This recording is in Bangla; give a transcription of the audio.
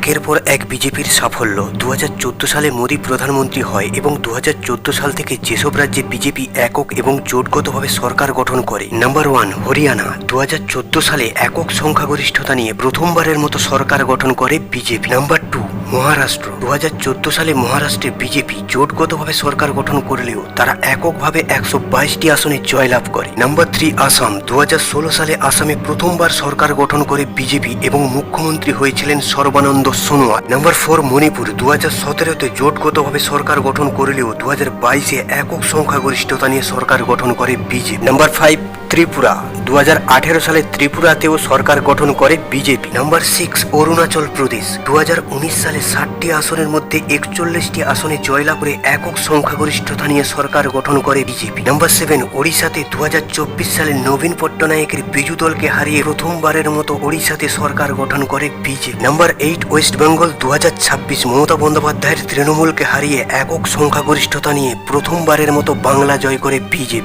একের পর এক বিজেপির সাফল্য। 2014 সালে মোদী প্রধানমন্ত্রী হয় এবং 2014 সাল থেকে যেসব রাজ্যে বিজেপি একক এবং জোটগতভাবে সরকার গঠন করে। নাম্বার 1 হরিয়ানা। 2014 সালে একক সংখ্যাগরিষ্ঠতা নিয়ে প্রথমবারের মতো সরকার গঠন করে বিজেপি। নাম্বার 2 মহারাষ্ট্র। 2014 সালে মহারাষ্ট্রে বিজেপি জোটগতভাবে সরকার গঠন করলেও তারা এককভাবে 122টি আসনে জয়লাভ করে। নাম্বার 3 আসাম। 2016 সালে আসামে প্রথমবার সরকার গঠন করে বিজেপি এবং মুখ্যমন্ত্রী হয়েছিলেন সর্বানন্দ সোনোয়াল। নাম্বার 4 মণিপুর। 2017-তে জোটগতভাবে সরকার গঠন করলেও 2022-এ একক সংখ্যাগরিষ্ঠতা নিয়ে সরকার গঠন করে বিজেপি। নাম্বার 5 ত্রিপুরা। 2018 সালে ত্রিপুরাতেও সরকার গঠন করে বিজেপি। নাম্বার 6 অরুণাচল প্রদেশ। 2019 সালে 60টি আসনের মধ্যে 41টি আসনে জয়লাভ করে একক সংখ্যাগরিষ্ঠতা নিয়ে সরকার গঠন করে বিজেপি। নাম্বার 7 ওড়িশাতে 2024 সালে নবীন পট্টনায়কের বিজু দলকে হারিয়ে প্রথমবারের মতো ওড়িশাতে সরকার গঠন করে BJP. Number 8 West Bengal. 2026 Mamata বন্দ্যোপাধ্যায়ের তৃণমূলকে হারিয়ে একক সংখ্যাগরিষ্ঠতা নিয়ে প্রথমবারের মতো বাংলা জয় করে বিজেপি।